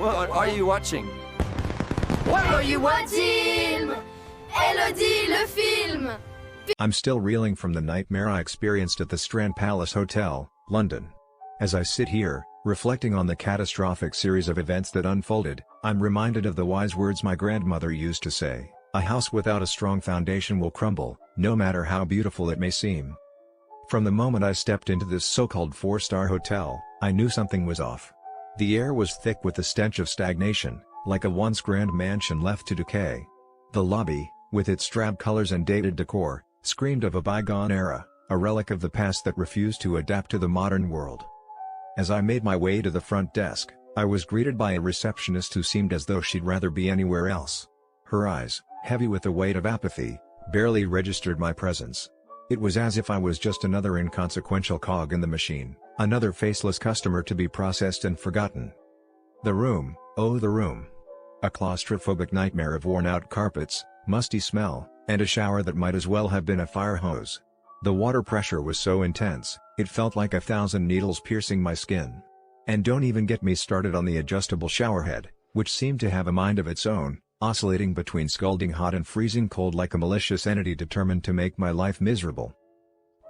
What are you watching? What are you watching? Elodie, le film! I'm still reeling from the nightmare I experienced at the Strand Palace Hotel, London. As I sit here, reflecting on the catastrophic series of events that unfolded, I'm reminded of the wise words my grandmother used to say: "A house without a strong foundation will crumble, no matter how beautiful it may seem." From the moment I stepped into this so-called four-star hotel, I knew something was off. The air was thick with the stench of stagnation, like a once grand mansion left to decay. The lobby, with its drab colors and dated decor, screamed of a bygone era, a relic of the past that refused to adapt to the modern world. As I made my way to the front desk, I was greeted by a receptionist who seemed as though she'd rather be anywhere else. Her eyes, heavy with the weight of apathy, barely registered my presence. It was as if I was just another inconsequential cog in the machine, another faceless customer to be processed and forgotten. The room, oh the room. A claustrophobic nightmare of worn-out carpets, musty smell, and a shower that might as well have been a fire hose. The water pressure was so intense, it felt like 1,000 needles piercing my skin. And don't even get me started on the adjustable showerhead, which seemed to have a mind of its own, oscillating between scalding hot and freezing cold like a malicious entity determined to make my life miserable.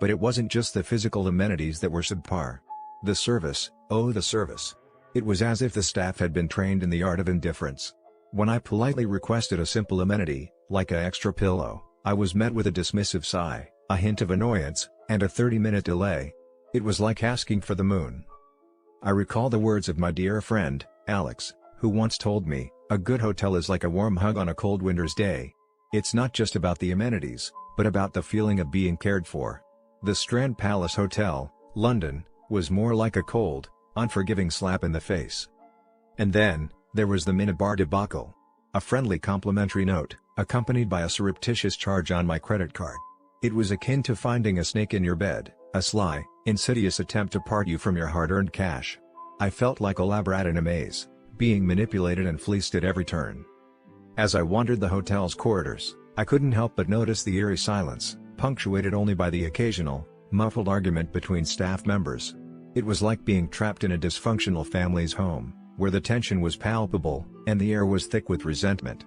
But it wasn't just the physical amenities that were subpar. The service, oh the service. It was as if the staff had been trained in the art of indifference. When I politely requested a simple amenity, like an extra pillow, I was met with a dismissive sigh, a hint of annoyance, and a 30-minute delay. It was like asking for the moon. I recall the words of my dear friend, Alex, who once told me, "A good hotel is like a warm hug on a cold winter's day." It's not just about the amenities, but about the feeling of being cared for. The Strand Palace Hotel, London, was more like a cold, unforgiving slap in the face. And then, there was the minibar debacle. A friendly complimentary note, accompanied by a surreptitious charge on my credit card. It was akin to finding a snake in your bed, a sly, insidious attempt to part you from your hard-earned cash. I felt like a lab rat in a maze, being manipulated and fleeced at every turn. As I wandered the hotel's corridors, I couldn't help but notice the eerie silence, punctuated only by the occasional, muffled argument between staff members. It was like being trapped in a dysfunctional family's home, where the tension was palpable, and the air was thick with resentment.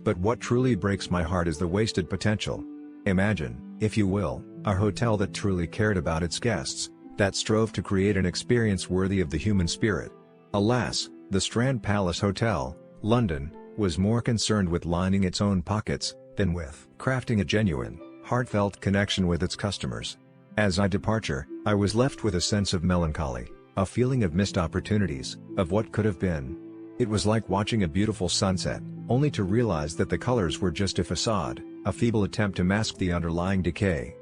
But what truly breaks my heart is the wasted potential. Imagine, if you will, a hotel that truly cared about its guests, that strove to create an experience worthy of the human spirit. Alas, the Strand Palace Hotel, London, was more concerned with lining its own pockets, than with crafting a genuine, heartfelt connection with its customers. As I departed, I was left with a sense of melancholy, a feeling of missed opportunities, of what could have been. It was like watching a beautiful sunset, only to realize that the colors were just a facade, a feeble attempt to mask the underlying decay.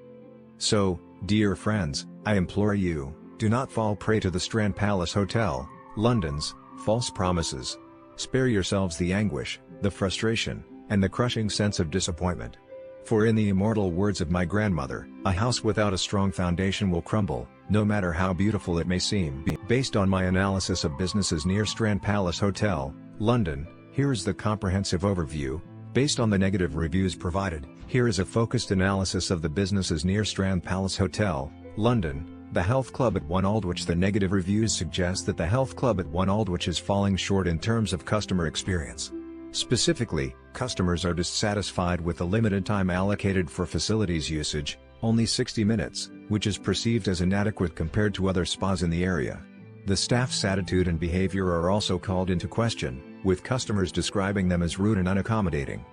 So, dear friends, I implore you, do not fall prey to the Strand Palace Hotel, London's, false promises. Spare yourselves the anguish, the frustration, and the crushing sense of disappointment. For in the immortal words of my grandmother, a house without a strong foundation will crumble, no matter how beautiful it may seem. Based on my analysis of businesses near Strand Palace Hotel, London, here is the comprehensive overview. Based on the negative reviews provided, here is a focused analysis of the businesses near Strand Palace Hotel, London. The Health Club at 1 Aldwych. The negative reviews suggest that the Health Club at 1 Aldwych is falling short in terms of customer experience. Specifically, customers are dissatisfied with the limited time allocated for facilities usage, only 60 minutes, which is perceived as inadequate compared to other spas in the area. The staff's attitude and behavior are also called into question, with customers describing them as rude and unaccommodating.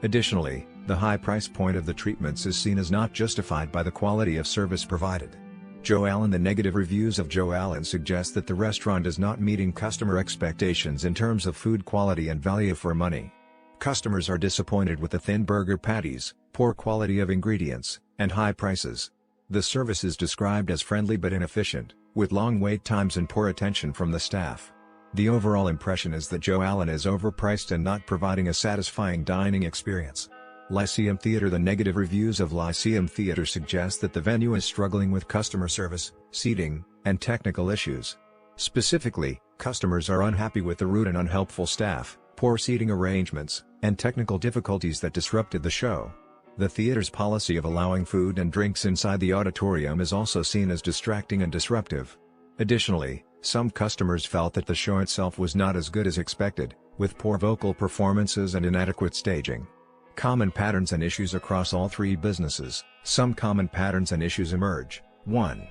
Additionally, the high price point of the treatments is seen as not justified by the quality of service provided. Joe Allen. The negative reviews of Joe Allen suggest that the restaurant is not meeting customer expectations in terms of food quality and value for money. Customers are disappointed with the thin burger patties, poor quality of ingredients, and high prices. The service is described as friendly but inefficient, with long wait times and poor attention from the staff. The overall impression is that Joe Allen is overpriced and not providing a satisfying dining experience. Lyceum Theatre. The negative reviews of Lyceum Theatre suggest that the venue is struggling with customer service, seating, and technical issues. Specifically, customers are unhappy with the rude and unhelpful staff, poor seating arrangements, and technical difficulties that disrupted the show. The theater's policy of allowing food and drinks inside the auditorium is also seen as distracting and disruptive. Additionally, Some customers felt that the show itself was not as good as expected, with poor vocal performances and inadequate staging. Common patterns and issues across all three businesses. Some common patterns and issues emerge. 1.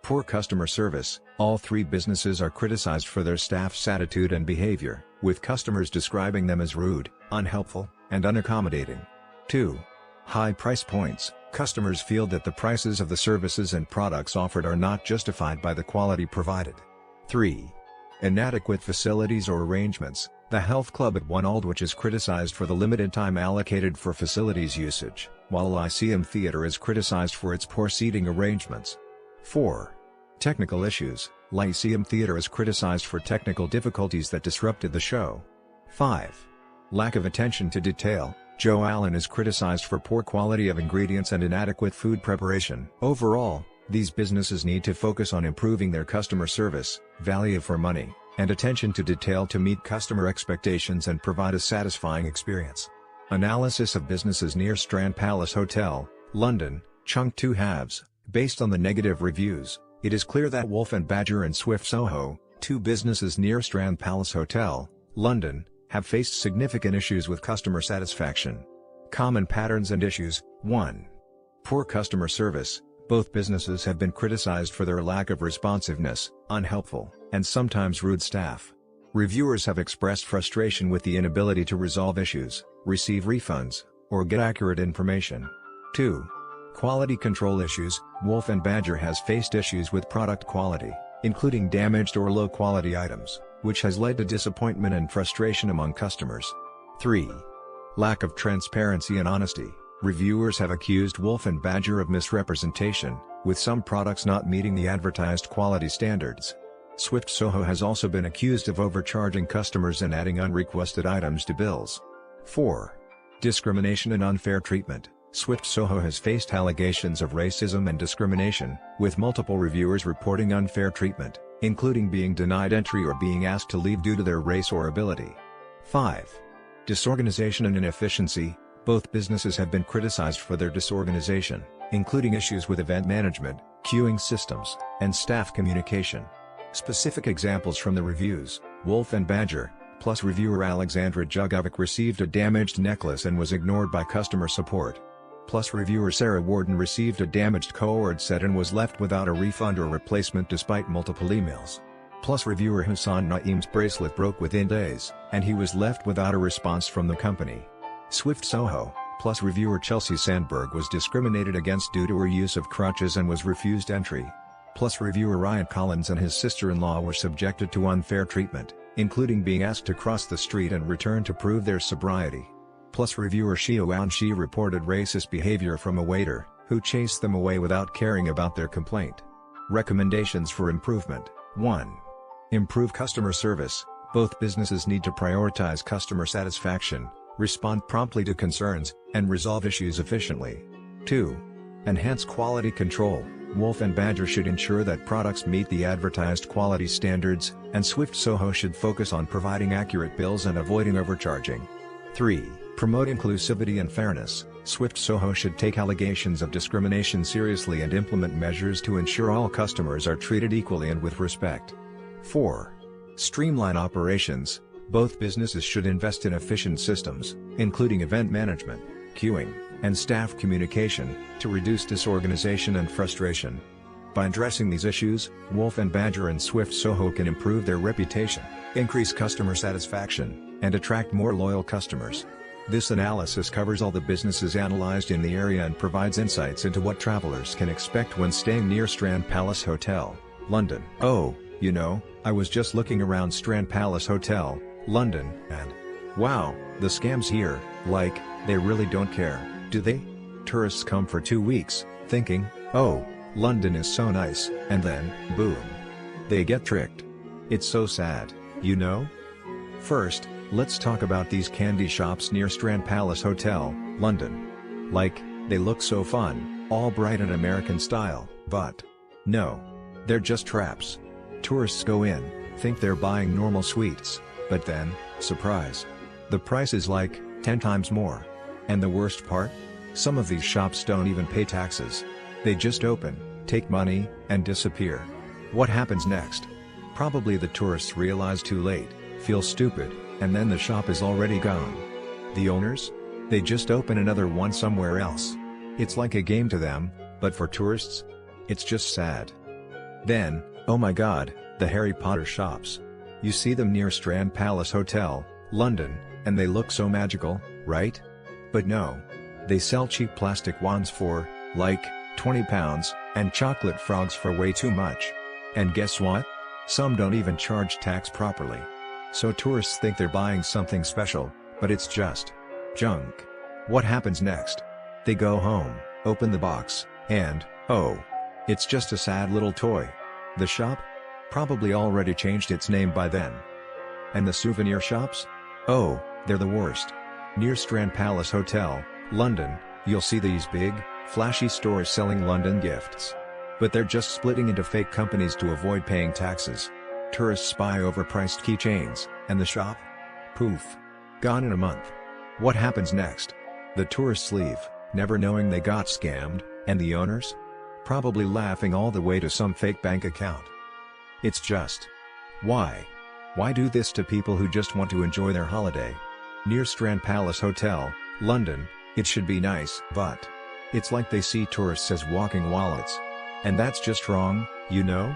Poor customer service. All three businesses are criticized for their staff's attitude and behavior, with customers describing them as rude, unhelpful, and unaccommodating. 2. High price points. Customers feel that the prices of the services and products offered are not justified by the quality provided. 3. Inadequate facilities or arrangements. The health club at One Aldwych is criticized for the limited time allocated for facilities usage, while Lyceum Theatre is criticized for its poor seating arrangements. 4. Technical issues. Lyceum Theatre is criticized for technical difficulties that disrupted the show. 5. Lack of attention to detail. Joe Allen is criticized for poor quality of ingredients and inadequate food preparation. Overall, these businesses need to focus on improving their customer service, value for money, and attention to detail to meet customer expectations and provide a satisfying experience. Analysis of businesses near Strand Palace Hotel, London, Chunk 2 halves. Based on the negative reviews, it is clear that Wolf and Badger and Swift Soho, two businesses near Strand Palace Hotel, London, have faced significant issues with customer satisfaction. Common patterns and issues. 1. Poor customer service. Both businesses have been criticized for their lack of responsiveness, unhelpful, and sometimes rude staff. Reviewers have expressed frustration with the inability to resolve issues, receive refunds, or get accurate information. 2. Quality control issues. Wolf and Badger has faced issues with product quality, including damaged or low-quality items, which has led to disappointment and frustration among customers. 3. Lack of transparency and honesty. Reviewers have accused Wolf and Badger of misrepresentation, with some products not meeting the advertised quality standards. Swift Soho has also been accused of overcharging customers and adding unrequested items to bills. 4. Discrimination and unfair treatment. Swift Soho has faced allegations of racism and discrimination, with multiple reviewers reporting unfair treatment, including being denied entry or being asked to leave due to their race or ability. 5. Disorganization and inefficiency. Both businesses have been criticized for their disorganization, including issues with event management, queuing systems, and staff communication. Specific examples from the reviews. Wolf and Badger, Plus reviewer Alexandra Jugovic received a damaged necklace and was ignored by customer support. Plus reviewer Sarah Warden received a damaged cord set and was left without a refund or replacement despite multiple emails. Plus reviewer Hassan Naeem's bracelet broke within days, and he was left without a response from the company. Swift Soho, Plus reviewer Chelsea Sandberg was discriminated against due to her use of crutches and was refused entry. Plus reviewer Ryan Collins and his sister-in-law were subjected to unfair treatment, including being asked to cross the street and return to prove their sobriety. Plus reviewer Shio Wanshi reported racist behavior from a waiter, who chased them away without caring about their complaint. Recommendations for improvement. 1. Improve customer service. Both businesses need to prioritize customer satisfaction, respond promptly to concerns, and resolve issues efficiently. 2. Enhance quality control. Wolf and Badger should ensure that products meet the advertised quality standards, and Swift Soho should focus on providing accurate bills and avoiding overcharging. 3. Promote inclusivity and fairness. Swift Soho should take allegations of discrimination seriously and implement measures to ensure all customers are treated equally and with respect. 4. Streamline operations. Both businesses should invest in efficient systems, including event management, queuing, and staff communication, to reduce disorganization and frustration. By addressing these issues, Wolf and Badger and Swift Soho can improve their reputation, increase customer satisfaction, and attract more loyal customers. This analysis covers all the businesses analyzed in the area and provides insights into what travelers can expect when staying near Strand Palace Hotel, London. Oh, you know, I was just looking around Strand Palace Hotel, London, and wow, the scams here, like, they really don't care, do they? Tourists come for 2 weeks, thinking, oh, London is so nice, and then, boom. They get tricked. It's so sad, you know? First, let's talk about these candy shops near Strand Palace Hotel, London. Like, they look so fun, all bright and American style, but no. They're just traps. Tourists go in, think they're buying normal sweets, but then, surprise. The price is like 10 times more. And the worst part? Some of these shops don't even pay taxes. They just open, take money, and disappear. What happens next? Probably the tourists realize too late, feel stupid, and then the shop is already gone. The owners? They just open another one somewhere else. It's like a game to them, but for tourists? It's just sad. Then, oh my god, the Harry Potter shops. You see them near Strand Palace Hotel, London, and they look so magical, right? But no. They sell cheap plastic wands for, like, £20, and chocolate frogs for way too much. And guess what? Some don't even charge tax properly. So tourists think they're buying something special, but it's just junk. What happens next? They go home, open the box, and, oh, it's just a sad little toy. The shop? Probably already changed its name by then. And the souvenir shops? Oh, they're the worst. Near Strand Palace Hotel, London, you'll see these big, flashy stores selling London gifts. But they're just splitting into fake companies to avoid paying taxes. Tourists buy overpriced keychains, and the shop? Poof. Gone in a month. What happens next? The tourists leave, never knowing they got scammed, and the owners? Probably laughing all the way to some fake bank account. It's just... why? Why do this to people who just want to enjoy their holiday? Near Strand Palace Hotel, London, it should be nice, but... it's like they see tourists as walking wallets. And that's just wrong, you know?